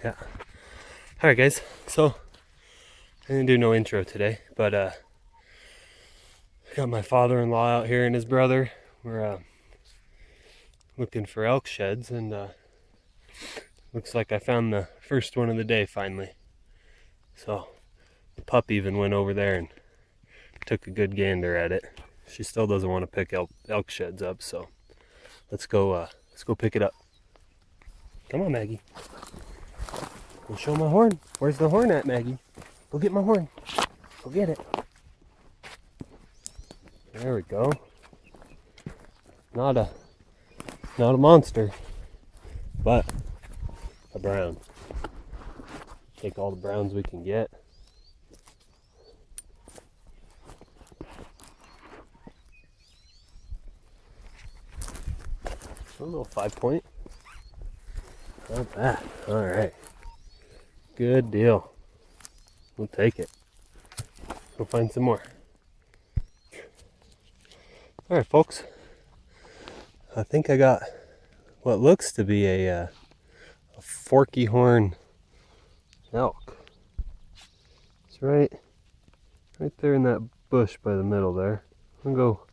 Yeah. Alright guys, so I didn't do no intro today, but got my father-in-law out here and his brother. We're looking for elk sheds, and looks like I found the first one of the day finally. So the pup even went over there and took a good gander at it. She still doesn't want to pick elk sheds up, so let's go pick it up. Come on, Maggie. Go show my horn. Where's the horn at, Maggie? Go get my horn. Go get it. There we go. Not a monster, but a brown. Take all the browns we can get. A little 5-point. Not bad. All right. Good deal. We'll take it. Go find some more. All right, folks. I think I got what looks to be a forky horn elk. It's right there in that bush by the middle there. I'm gonna go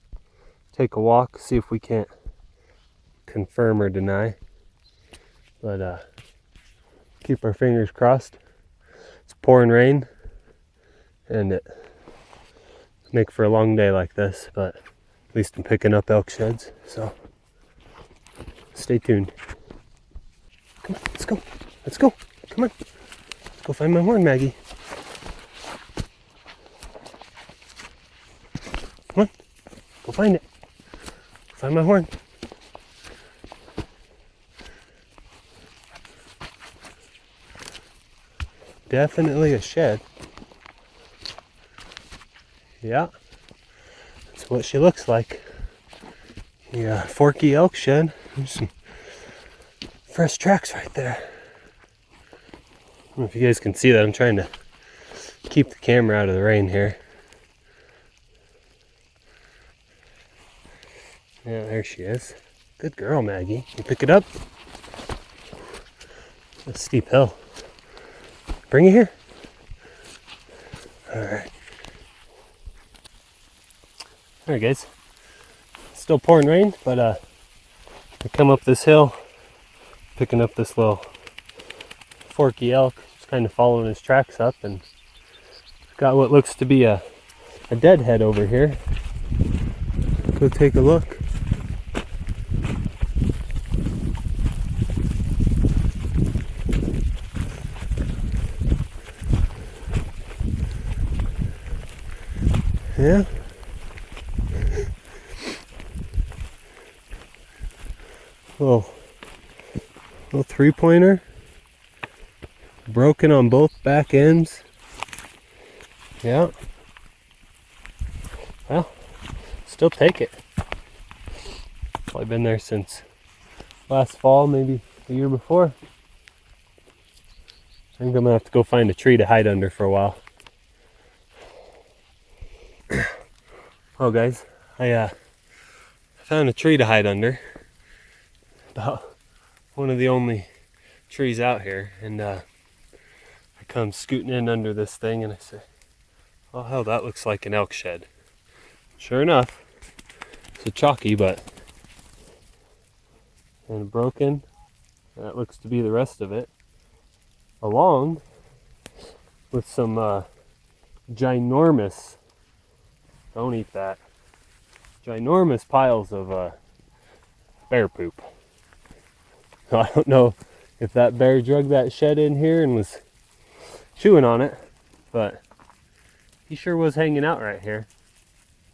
take a walk, see if we can't confirm or deny. But keep our fingers crossed. It's pouring rain, and it make for a long day like this, but at least I'm picking up elk sheds, so stay tuned. Come on, let's go. Let's go. Come on. Let's go find my horn, Maggie. Come on. Go find it. Find my horn. Definitely a shed. Yeah. That's what she looks like. Yeah, forky elk shed. There's some fresh tracks right there. I don't know if you guys can see that. I'm trying to keep the camera out of the rain here. Yeah, there she is. Good girl, Maggie. You pick it up? A steep hill. Bring it here. Alright. Alright guys. Still pouring rain, but I come up this hill, picking up this little forky elk, just kind of following his tracks up, and got what looks to be a deadhead over here. Go take a look. Yeah. Little 3-pointer. Broken on both back ends. Yeah. Well, still take it. Probably been there since last fall, maybe the year before. I think I'm gonna have to go find a tree to hide under for a while. Oh guys, I found a tree to hide under. About one of the only trees out here, and I come scooting in under this thing, and I say, oh hell, that looks like an elk shed. Sure enough, it's a chalky, but and broken. That looks to be the rest of it, along with some ginormous, don't eat that, ginormous piles of bear poop. I don't know if that bear drug that shed in here and was chewing on it, but he sure was hanging out right here.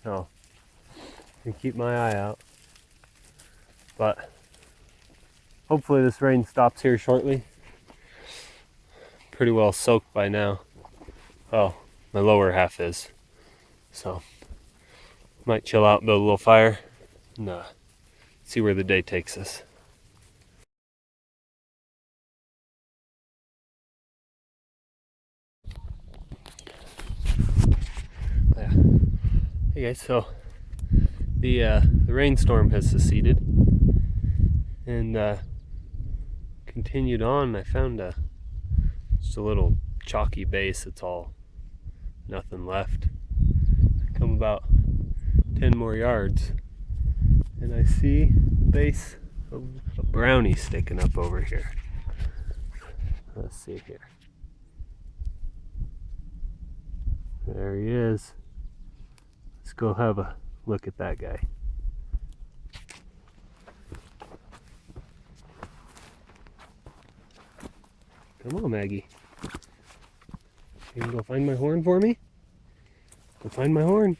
So I keep my eye out. But hopefully this rain stops here shortly. Pretty well soaked by now. Oh, my lower half is. So might chill out, build a little fire, and see where the day takes us. Yeah. Hey guys, so the rainstorm has seceded and continued on. I found a Just a little chalky base. It's all nothing left. I come about 10 more yards and I see the base of a brownie sticking up over here. Let's see here. There he is. Let's go have a look at that guy. Come on, Maggie. You can go find my horn for me? Go find my horn.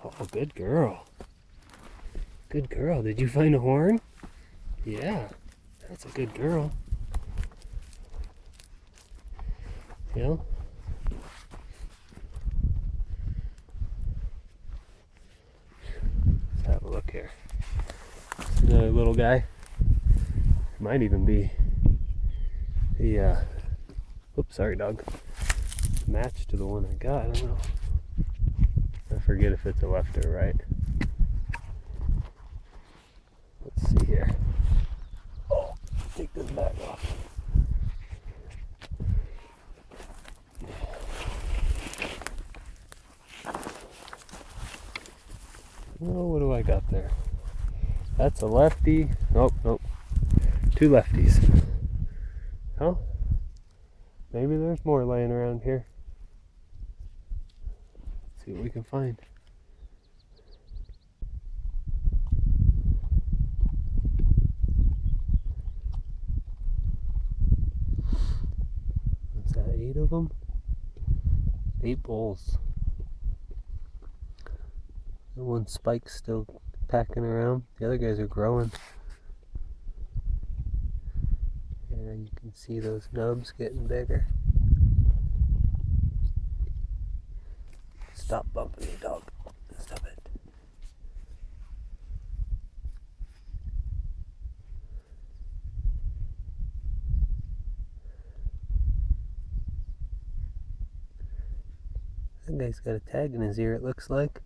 Oh, good girl. Good girl. Did you find a horn? Yeah, that's a good girl. Yeah. Let's have a look here. Another little guy. Might even be the oops, sorry dog. Match to the one I got. I don't know. I forget if it's a left or right. Let's see here. Oh, take this bag off. Oh, what do I got there? That's a lefty. Nope, nope. Two lefties. Oh, maybe there's more laying around here. Let's see what we can find. What's that, 8 of them? 8 bulls. The one spike's still packing around. The other guys are growing. Yeah, you can see those nubs getting bigger. Stop bumping me, dog. Stop it. That guy's got a tag in his ear, it looks like.